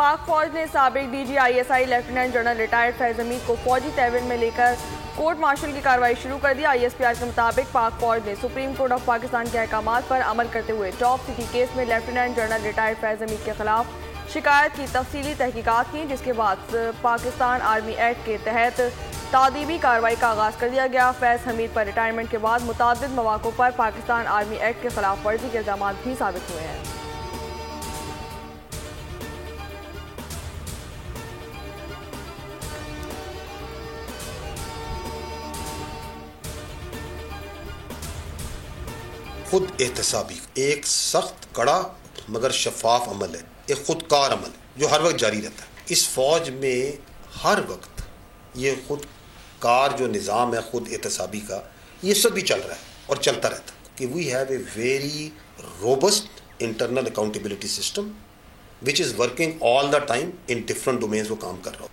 पाक फौज ने साबिक DGISI lieutenant general retired Faiz Hamid को फौजी तहवील में लेकर कोर्ट मार्शल की कार्रवाई शुरू कर दी। ISPR के मुताबिक पाक फौज ने सुप्रीम कोर्ट ऑफ पाकिस्तान के अहकामात पर अमल करते हुए टॉप सिटी केस में lieutenant general retired Faiz Hamid के खिलाफ शिकायत की तफसीली तहकीकात की, जिसके बाद पाकिस्तान आर्मी एक्ट के तहत तादीबी कार्रवाई का आगाज़ कर दिया गया। फैज हमीद पर रिटायरमेंट के बाद मुतादिद मौक़ों पर पाकिस्तान आर्मी एक्ट के खिलाफ वर्जी के इल्ज़ाम भी साबित हुए हैं। खुद एहतसाबी एक सख्त कड़ा मगर शफाफ अमल है, एक खुदकार अमल है जो हर वक्त जारी रहता है। इस फौज में हर वक्त ये खुदकार जो निज़ाम है खुद एहतसाबी का, ये सब भी चल रहा है और चलता रहता है कि we have a very robust internal accountability system which is working all the time in different domains वो काम कर रहा हो।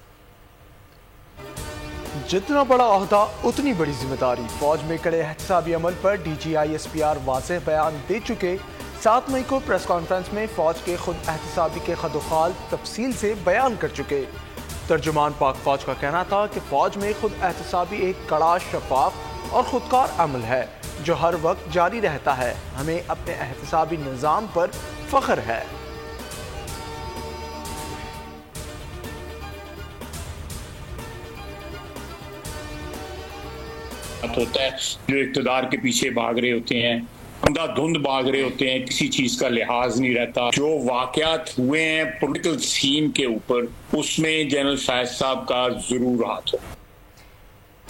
जितना बड़ा ओहदा उतनी बड़ी जिम्मेदारी। फौज में कड़े एहतसाबी अमल पर DGISPR वाज़ेह बयान दे चुके। 7 मई को प्रेस कॉन्फ्रेंस में फौज के खुद एहतसाबी के खदोखाल तफसील से बयान कर चुके। तर्जुमान पाक फौज का कहना था कि फौज में खुद एहतसाबी एक कड़ा, शफाफ और खुदकार अमल है जो हर वक्त जारी रहता है। हमें अपने एहतसाबी निज़ाम पर फख्र है। होता है जो इक़्तिदार के पीछे भाग रहे होते हैं, अंधाधुंध भाग रहे होते हैं, किसी चीज का लिहाज नहीं रहता। जो वाकयात हुए हैं पॉलिटिकल सीन के ऊपर, उसमें जनरल फैज साहब का जरूर हाथ हो।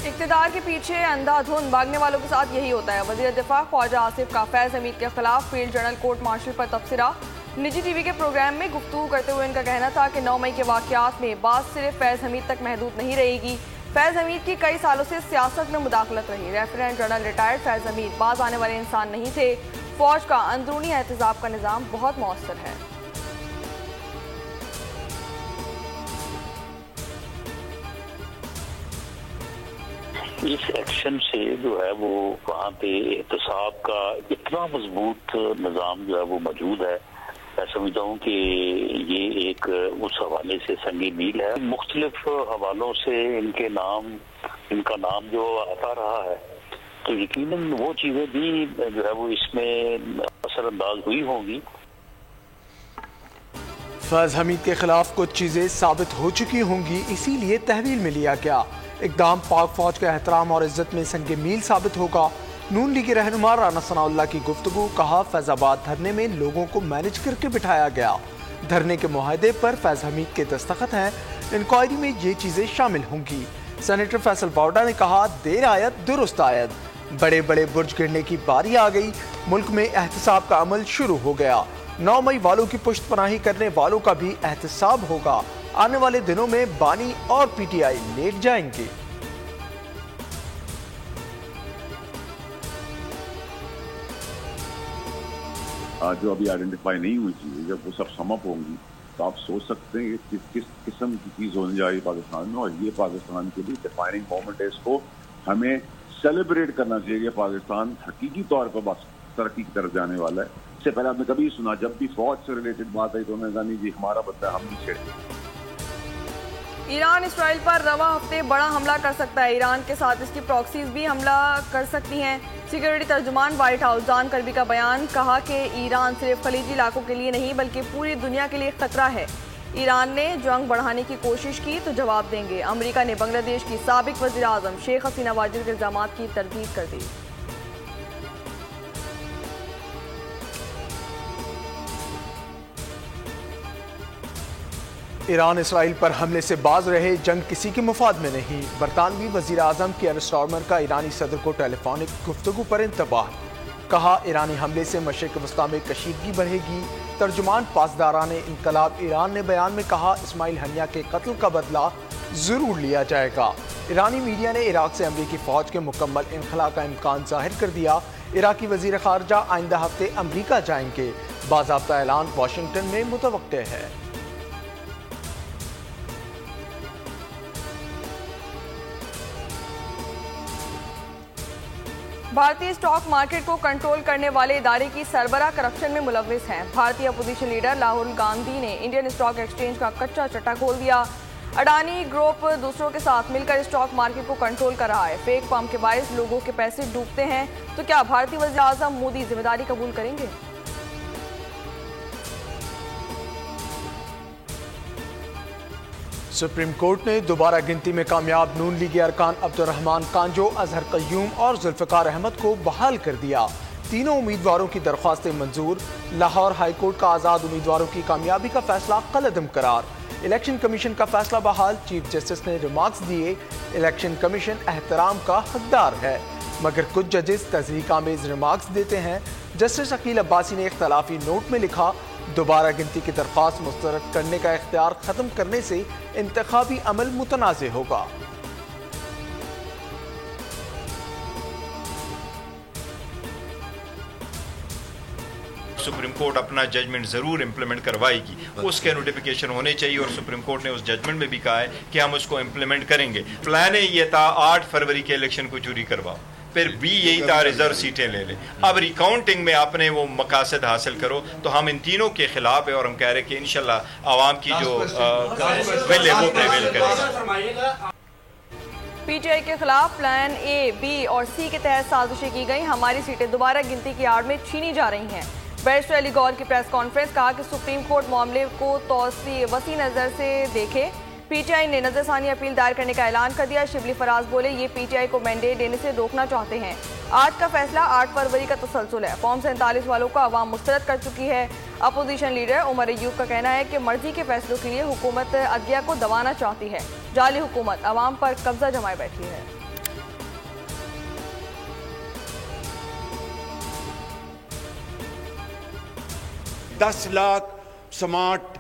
इक़्तिदार के पीछे अंधाधुंध भागने वालों के साथ यही होता है। वज़ीर दिफा ख्वाजा आसिफ का फैज हमीद के खिलाफ फील्ड जनरल कोर्ट मार्शल पर तबसरा। निजी TV के प्रोग्राम में गुफ्तगू करते हुए इनका कहना था कि 9 मई के वाकयात में बात सिर्फ फैज हमीद तक महदूद नहीं रहेगी। फैज हमीद की कई सालों से सियासत में मुदाखलत रही। Lieutenant general retired Faiz Hamid बाज आने वाले इंसान नहीं थे। फौज का अंदरूनी एहतसाब का निज़ाम बहुत मौसर है। इस एक्शन से जो है वो वहाँ पे एहतसाब का इतना मजबूत निज़ाम जो है वो मौजूद है। मैं समझता हूँ कि ये एक उस हवाले से संगी मील है। मुख्तलिफ हवालों से इनका नाम जो आता रहा है, तो यकीनन वो चीज़ें भी जो है वो इसमें असरअंदाज हुई होंगी। फैज हमीद के खिलाफ कुछ चीजें साबित हो चुकी होंगी, इसीलिए तहवील में लिया गया। इक़दाम पाक फौज के एहतराम और इज्जत में संगे मील साबित होगा। नून लीग रहनुमा राना सनाउल्लाह की गुफ्तगू। कहा, फैजाबाद धरने में लोगों को मैनेज करके बिठाया गया। धरने के मुआहदे पर फैज हमीद के दस्तखत हैं। इंक्वायरी में ये चीजें शामिल होंगी। सेनेटर फैसल बावडा ने कहा, देर आयत दुरुस्त आयत। बड़े बड़े बुर्ज गिरने की बारी आ गई। मुल्क में एहतसाब का अमल शुरू हो गया। 9 मई वालों की पुश्त पनाही करने वालों का भी एहतसाब होगा। आने वाले दिनों में बानी और PTI लेट जाएंगे। जो अभी आइडेंटिफाई नहीं हुई चीजें जब वो सब समअप होंगी तो आप सोच सकते हैं कि किस किस्म की चीज होने जा रही है पाकिस्तान में। और ये पाकिस्तान के लिए डिफाइनिंग मोमेंट है। इसको हमें सेलिब्रेट करना चाहिए कि पाकिस्तान हकीकी तौर पर बस तरक्की की तरफ जाने वाला है। इससे पहले आपने कभी सुना जब भी फौज से रिलेटेड बात आई तो उन्होंने कहा नहीं जी हमारा बच्चा हम नहीं छेड़ेंगे। ईरान इसराइल पर रवा हफ्ते बड़ा हमला कर सकता है। ईरान के साथ इसकी प्रॉक्सीज भी हमला कर सकती हैं। सिक्योरिटी तर्जुमान व्हाइट हाउस जॉन कर्बी का बयान। कहा कि ईरान सिर्फ खलीजी इलाकों के लिए नहीं बल्कि पूरी दुनिया के लिए खतरा है। ईरान ने जंग बढ़ाने की कोशिश की तो जवाब देंगे। अमेरिका ने बांग्लादेश की साबिक वज़ीर आज़म शेख हसीना वाजिद के इल्ज़ाम की तरदीद कर दी। ईरान इसराइल पर हमले से बाज रहे, जंग किसी के मुफाद में नहीं। बरतानवी वज़ीर आज़म की स्टॉर्मर का ईरानी सदर को टेलीफोनिक गुफ्तगू पर इंतबाह। कहा, ईरानी हमले से मशरिक़ वस्ता में कशीदगी बढ़ेगी। तर्जुमान पासदारान इनकलाब ईरान ने बयान में कहा, इस्माइल हनिया के कत्ल का बदला जरूर लिया जाएगा। ईरानी मीडिया ने इराक से अमरीकी फौज के मुकम्मल इनखला का इम्कान जाहिर कर दिया। इराकी वज़ीर ख़ारजा आइंदा हफ्ते अमरीका जाएंगे। बाज़ाब्ता ऐलान वाशिंगटन में मुतवक्के है। भारतीय स्टॉक मार्केट को कंट्रोल करने वाले इदारे की सरबराह करप्शन में मुलव्विस हैं। भारतीय अपोजिशन लीडर राहुल गांधी ने इंडियन स्टॉक एक्सचेंज का कच्चा चट्टा खोल दिया। अडानी ग्रुप दूसरों के साथ मिलकर स्टॉक मार्केट को कंट्रोल कर रहा है। फेक पंप के बायस लोगों के पैसे डूबते हैं, तो क्या भारतीय वज़ीर आज़म मोदी जिम्मेदारी कबूल करेंगे? सुप्रीम कोर्ट ने दोबारा गिनती में कामयाब नून लीगी अरकान अब्दुर्रहमान कांजो, अजहर कय्यूम और जुल्फ़िकार अहमद को बहाल कर दिया। तीनों उम्मीदवारों की दरख्वास्तें मंजूर। लाहौर हाई कोर्ट का आज़ाद उम्मीदवारों की कामयाबी का फैसला कलअदम करार। इलेक्शन कमीशन का फैसला बहाल। चीफ जस्टिस ने रिमार्क्स दिए, इलेक्शन कमीशन एहतराम का हकदार है, मगर कुछ जजेस तज़रीक आमेज रिमार्क्स देते हैं। जस्टिस अकील अब्बासी ने इख्तलाफी नोट में लिखा, दोबारा गिनती की दरख्वास्त मुस्तरद करने का इख्तियार खत्म करने से इंतखाबी अमल मुतनाज़ होगा। सुप्रीम कोर्ट अपना जजमेंट ज़रूर इम्प्लीमेंट करवाएगी, उसके नोटिफिकेशन होने चाहिए और सुप्रीम कोर्ट ने उस जजमेंट में भी कहा है कि हम उसको इम्प्लीमेंट करेंगे। प्लान ये था 8 फरवरी के इलेक्शन को चोरी करवाओ, फिर भी यही था रिजर्व सीटें ले ले। अब रिकाउंटिंग में आपने वो मकासद हासिल करो, तो हम इन तीनों के खिलाफ है और हम कह रहे हैं कि इंशाल्लाह आवाम की जो विल है वो प्रिवेल करेगा। पीटीआई के खिलाफ प्लान ए, बी और सी के तहत साजिशें की गई। हमारी सीटें दोबारा गिनती की आड़ में छीनी जा रही हैं। बैरिस्टर अली गौर की प्रेस कॉन्फ्रेंस, कहा कि सुप्रीम कोर्ट मामले को वसी नज़र से देखे। पीटीआई ने नजरसानी अपील दायर करने का ऐलान कर दिया। शिबली फराज बोले, ये पीटीआई को मैंडेट देने से रोकना चाहते हैं। आज का फैसला 8 फरवरी का तसलसल है। फॉर्म 47 वालों को अवाम मुस्तरद कर चुकी है। अपोजिशन लीडर उमर अयूब का कहना है कि मर्जी के फैसलों के लिए हुकूमत अदलिया को दबाना चाहती है। जाली हुकूमत अवाम पर कब्जा जमाए बैठी है। दस लाख स्मार्ट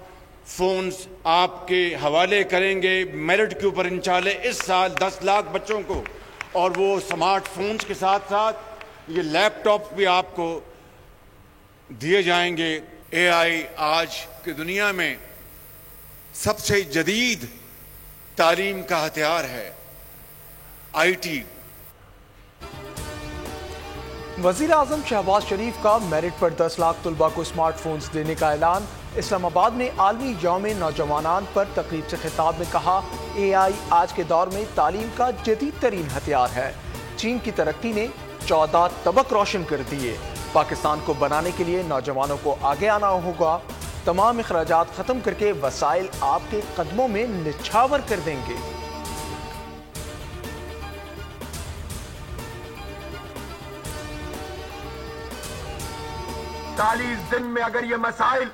फोन्स आपके हवाले करेंगे मेरिट के ऊपर इंशाल्लाह इस साल 10 लाख बच्चों को, और वो स्मार्टफोन्स के साथ साथ ये लैपटॉप भी आपको दिए जाएंगे। एआई आज की दुनिया में सबसे जदीद तालीम का हथियार है। आईटी। वज़ीर आज़म शहबाज शरीफ का मेरिट पर 10 लाख तलबा को स्मार्टफोन्स देने का ऐलान। इस्लामाबाद में आलमी यौम नौजवानान पर तकरीब से खिताब में कहा, एआई आज के दौर में तालीम का जदीद तरीन हथियार है। चीन की तरक्की ने 14 तबक रोशन कर दिए। पाकिस्तान को बनाने के लिए नौजवानों को आगे आना होगा। तमाम अखराजात खत्म करके वसाइल आपके कदमों में निछावर कर देंगे। 40 दिन में अगर ये मसाइल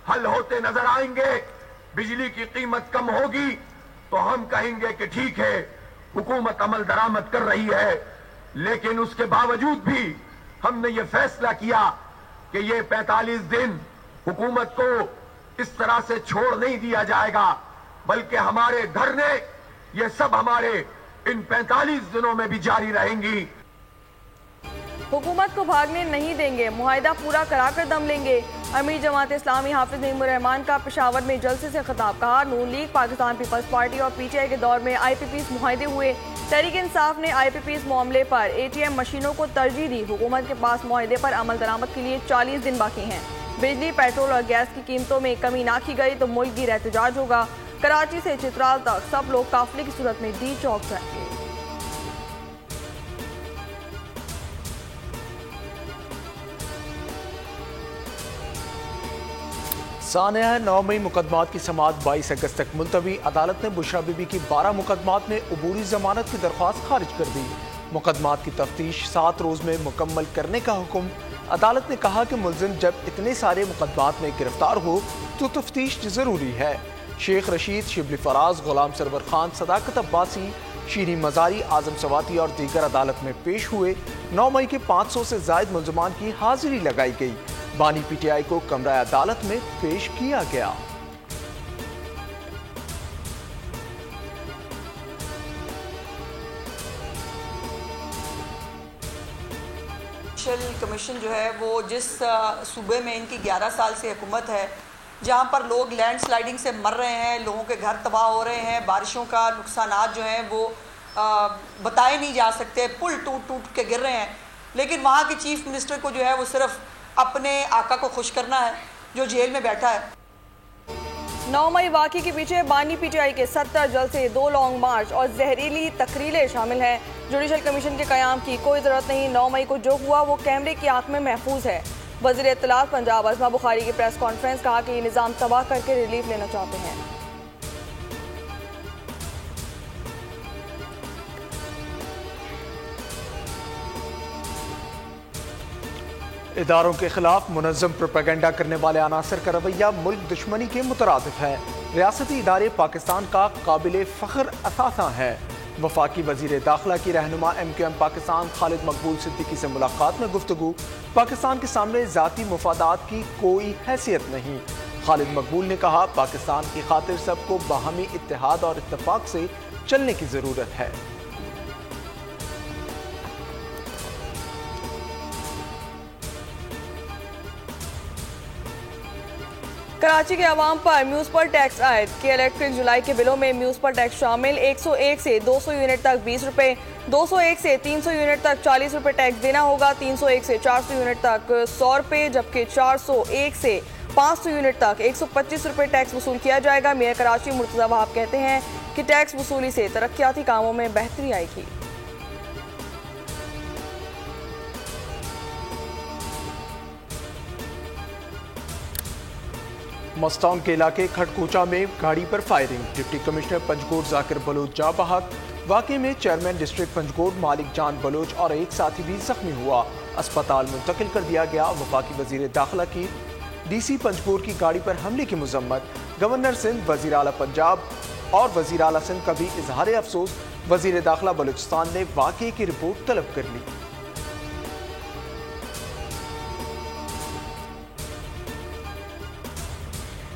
हल होते नजर आएंगे, बिजली की कीमत कम होगी, तो हम कहेंगे कि ठीक है, हुकूमत अमल दरामद कर रही है। लेकिन उसके बावजूद भी हमने ये फैसला किया कि ये 45 दिन हुकूमत को इस तरह से छोड़ नहीं दिया जाएगा, बल्कि हमारे धरने ये सब हमारे इन 45 दिनों में भी जारी रहेंगी। हुकूमत को भागने नहीं देंगे, मुआहिदा पूरा कराकर दम लेंगे। अमीर जमात इस्लामी हाफिज नईमुर रहमान का पेशावर में जलसे से खिताब। कहा, नून लीग, पाकिस्तान पीपल्स पार्टी और पीटीआई के दौर में IPPs मुआहिदे हुए। तहरीक इंसाफ ने IPPs मामले पर ATM मशीनों को तरजीह दी। हुकूमत के पास मुआहिदे पर अमल दरामद के लिए 40 दिन बाकी हैं। बिजली, पेट्रोल और गैस की कीमतों में कमी ना की गई तो मुल्क गिर एहतजाज होगा। कराची से चित्राल तक सब लोग काफिले की सूरत में डी चौक जाएंगे। सानिया 9 मई मुकदमात की समाअत 22 अगस्त तक मुलतवी। अदालत ने बुशरा बीबी की 12 मुकदमात में अबूरी जमानत की दरख्वास्त खारिज कर दी। मुकदमात की तफ्तीश 7 रोज में मुकम्मल करने का हुक्म। अदालत ने कहा कि मुलजिम जब इतने सारे मुकदमात में गिरफ्तार हो तो तफ्तीश जरूरी है। शेख रशीद, शिबली फराज, गुलाम सरवर खान, सदाकत अब्बासी, शीरी मजारी, आजम सवाती और दीगर अदालत में पेश हुए। 9 मई के 500 से जायद मुलजमान की हाजिरी लगाई गई। बानी PTI को कमरा अदालत में पेश किया गया। कमीशन जो है वो जिस सूबे में इनकी 11 साल से हुकूमत है, जहाँ पर लोग लैंडस्लाइडिंग से मर रहे हैं, लोगों के घर तबाह हो रहे हैं, बारिशों का नुकसानात जो हैं वो बताए नहीं जा सकते, पुल टूट टूट के गिर रहे हैं, लेकिन वहाँ के चीफ मिनिस्टर को जो है वो सिर्फ अपने आका को खुश करना है जो जेल में बैठा है। 9 मई वाक़े के पीछे बानी पीटीआई के 70 जलसे, 2 लॉन्ग मार्च और जहरीली तकरीरें शामिल हैं। जुडिशल कमीशन के क़याम की कोई ज़रूरत नहीं, 9 मई को जो हुआ वो कैमरे की आंख में महफूज है। वज़ीर इत्तलात पंजाब अज़मा बुखारी की प्रेस कॉन्फ्रेंस, कहा कि ये निज़ाम तबाह करके रिलीफ लेना चाहते हैं। इदारों के खिलाफ मुनज़्ज़म प्रोपेगेंडा करने वाले अनासर का रवैया मुल्क दुश्मनी के मुतरादिफ है। रियासती इदारे पाकिस्तान का काबिल फ़ख्र असासा है। वफाकी वज़ीर दाखिला की रहनुमा MQM पाकिस्तान खालिद मकबूल सिद्दीकी से मुलाकात में गुफ्तगू, पाकिस्तान के सामने ज़ाती मुफादात की कोई हैसियत नहीं। खालिद मकबूल ने कहा, पाकिस्तान की खातिर सबको बाहमी इत्तेहाद और इत्तेफाक से चलने की ज़रूरत है। कराची के अवाम पर म्यूनसिपल टैक्स आयद के इलेक्ट्रिक जुलाई के बिलों में म्यूनसिपल टैक्स शामिल 101 से 200 यूनिट तक 20 रुपये, 201 से 300 यूनिट तक 40 रुपये टैक्स देना होगा, 301 से 400 यूनिट तक 100 रुपये, जबकि 401 से 500 यूनिट तक 125 रुपये टैक्स वसूल किया जाएगा। मेयर कराची मुर्तज़ा वहाब कहते हैं कि टैक्स वसूली से तरक्याती कामों में बेहतरी आएगी। मस्टाउन के इलाके खड़कोचा में गाड़ी पर firing, deputy commissioner Panjkot Zakir Baloch जा बहक। वाक़े में चेयरमैन डिस्ट्रिक्ट पंजकोट मालिक जान बलोच और एक साथी भी जख्मी हुआ, अस्पताल मुंतकिल कर दिया गया। वफाकी वज़ीर दाखिला की DC पंजकोट की गाड़ी पर हमले की मजम्मत, गवर्नर सिंध, वज़ीर आला पंजाब और वज़ीर आला सिंध का भी इजहार अफसोस। वज़ीर दाखिला बलूचिस्तान ने वाक़े की रिपोर्ट तलब कर ली।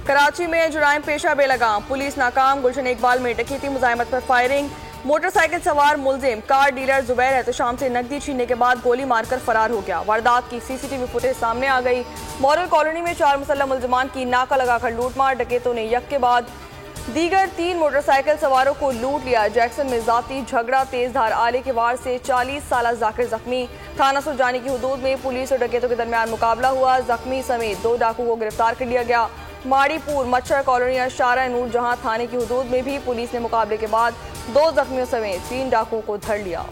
कराची में जुराइम पेशा बेलगाम, पुलिस नाकाम, गुलशन इकबाल में डकैती मुज़ाहमत पर फायरिंग, मोटरसाइकिल सवार मुलजिम कार डीलर जुबैर एहतशाम से नकदी छीनने के बाद गोली मारकर फरार हो गया। वारदात की CCTV फुटेज सामने आ गई। मॉडल कॉलोनी में 4 मुसल्लम मुलजिमान की नाका लगाकर लूटमार, डकैतों ने यक के बाद दीगर 3 मोटरसाइकिल सवारों को लूट लिया। जैक्सन में जाती झगड़ा, तेज धार आले के वार से 40 साल जाकिर जख्मी। थाना सुरजानी की हदूद में पुलिस और डकैतों के दरमियान मुकाबला हुआ, जख्मी समेत 2 डाकू को गिरफ्तार कर लिया गया। माड़ीपुर मच्छर कॉलोनी शारा नूर जहां थाने की हदूद में भी पुलिस ने मुकाबले के बाद 2 जख्मियों समेत 3 डाकुओं को धर लिया।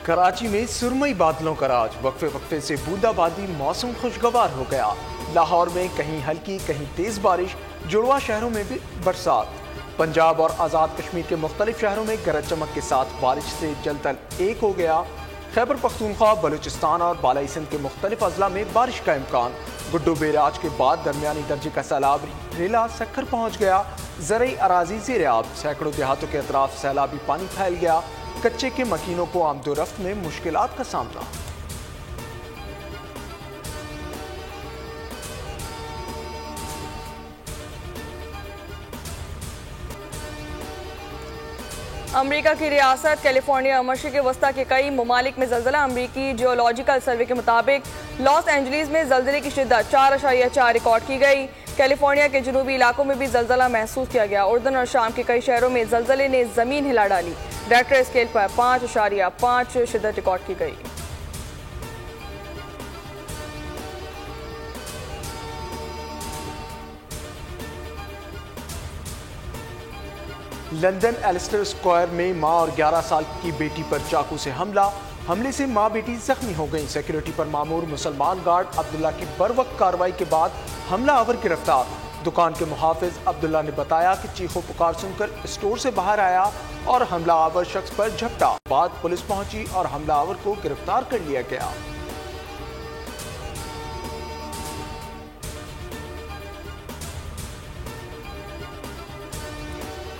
कराची में सुरमई बादलों का राज, वक्फे वक्फे से बूंदाबांदी, मौसम खुशगवार हो गया। लाहौर में कहीं हल्की कहीं तेज बारिश, जुड़वा शहरों में भी बरसात। पंजाब और आज़ाद कश्मीर के मुख्तलिफ शहरों में गरज चमक के साथ बारिश से जलतल एक हो गया। खैबर पख्तूनख्वा, बलूचिस्तान और बालाई सिंध के मुख्तलिफ अजला में बारिश का इम्कान। गुड्डू बेराज के बाद दरमियानी दर्जे का सैलाब रेला सक्खर पहुँच गया। ज़रई अराजी ज़ेर आब, सैकड़ों देहातों के अतराफ सैलाबी पानी फैल गया। कच्चे के मकीनों को आमदोरफ्त में मुश्किलात का सामना। अमेरिका की रियासत कैलिफोर्निया मशरिक़ वस्ता के कई ममालिक में ज़लज़ला। अमेरिकी जियोलॉजिकल सर्वे के मुताबिक लॉस एंजलिस में ज़लज़ले की शिद्दत 4.4 रिकॉर्ड की गई। कैलिफोर्निया के जनूबी इलाकों में भी ज़लज़ला महसूस किया गया। उर्दन और शाम के कई शहरों में ज़लज़ले ने ज़मीन हिला डाली। रेक्टर स्केल पर 5.5 शिद्दत रिकॉर्ड की गई। लंदन एलिस्टर स्क्वायर में मां और 11 साल की बेटी पर चाकू से हमले से मां बेटी जख्मी हो गई। सिक्योरिटी पर मामूर मुसलमान गार्ड अब्दुल्ला की बरवक्त कार्रवाई के बाद हमलावर गिरफ्तार। दुकान के मुहाफिज अब्दुल्ला ने बताया कि चीखों पुकार सुनकर स्टोर से बाहर आया और हमलावर शख्स पर झपटा। बाद पुलिस पहुंची और हमलावर को गिरफ्तार कर लिया गया।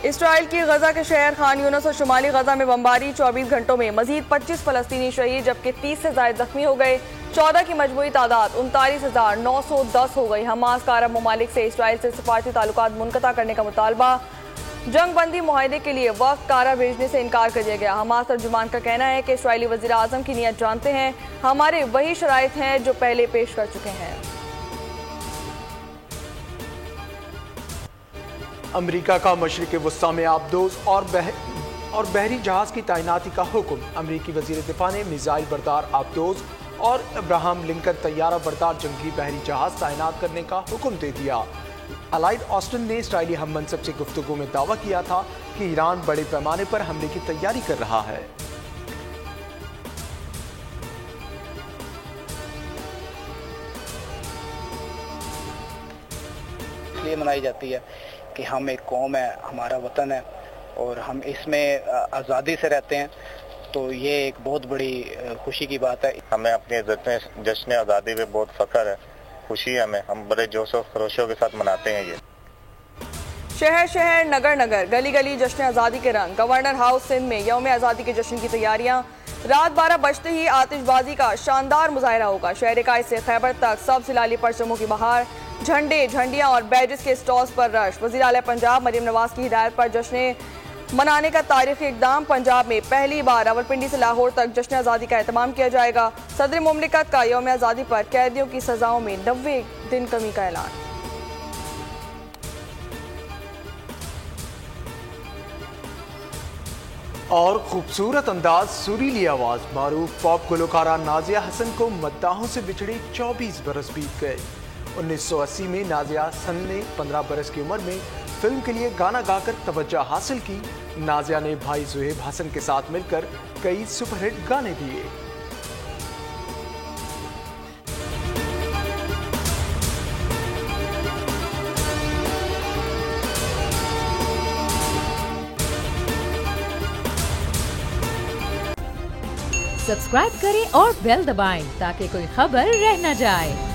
इसराइल की गजा के शहर खान यूनस और शुमाली गजा में बमबारी, 24 घंटों में मजीद 25 फलस्तीनी शहीद, जबकि 30 से ज्यादा जख्मी हो गए। 14 की मजमूई तादाद 39,910 हो गई। हमास का अरब ममालिक से इसराइल से सफारती ताल्लुकात मुनक़ता करने का मुतालबा, जंग बंदी मुआहदे के लिए वक्त कारा भेजने से इनकार कर दिया गया। हमास तर्जुमान का कहना है कि इसराइली वज़ीर आज़म की नीयत जानते हैं, हमारे वही शराइत हैं जो पहले पेश कर चुके हैं। अमेरिका का मशरिक़ वस्ता में आबदोज और और बहरी जहाज की तैनाती का हुक्म। अमरीकी वजीर दिफा ने मिसाइल बरदार आबदोज और अब्राहम लिंकन तैयारा बरदार जंगी बहरी जहाज तैनात करने का हुक्म दे दिया। अलाइड ऑस्टिन ने इसराइली हम मनसब से गुफ्तगू में दावा किया था कि ईरान बड़े पैमाने पर हमले की तैयारी कर रहा है। इसलिए मनाई जाती है कि हम एक कौम है, हमारा वतन है और हम इसमें आज़ादी से रहते हैं, तो ये एक बहुत बड़ी खुशी की बात है। हमें अपने जश्न आज़ादी पे बहुत फख्र है, खुशी है हमें, हम बड़े जोश और खरोशों के साथ मनाते हैं। ये शहर शहर नगर नगर गली गली जश्न आज़ादी के रंग। गवर्नर हाउस सिंध में यौम आज़ादी के जश्न की तैयारियां। रात 12 बजते ही आतिशबाजी का शानदार मुजाहरा होगा। शहर कायद से खैबर तक सब सिलाली परचमों की बहार, झंडे झंडियां और बैजेस के स्टॉल्स पर रश। वज़ीर आला पंजाब मरियम नवाज की हिदायत पर जश्न मनाने का तारीखी इक़दाम। पंजाब में पहली बार रावलपिंडी से लाहौर तक जश्न आज़ादी का एहतमाम किया जाएगा। सदर मुमलिकत का यौम आज़ादी पर कैदियों की सजाओं में 90 दिन कमी का ऐलान। और खूबसूरत अंदाज, सुरीली आवाज, मारूफ पॉप गुलकारा नाजिया हसन को मद्दाहों से बिछड़े 24 बरस बीत गए। 1980 में नाजिया हसन ने 15 बरस की उम्र में फिल्म के लिए गाना गाकर तवज्जो हासिल की। नाजिया ने भाई ज़ुहैब हसन के साथ मिलकर कई सुपरहिट गाने दिए। सब्सक्राइब करें और बेल दबाएं ताकि कोई खबर रह न जाए।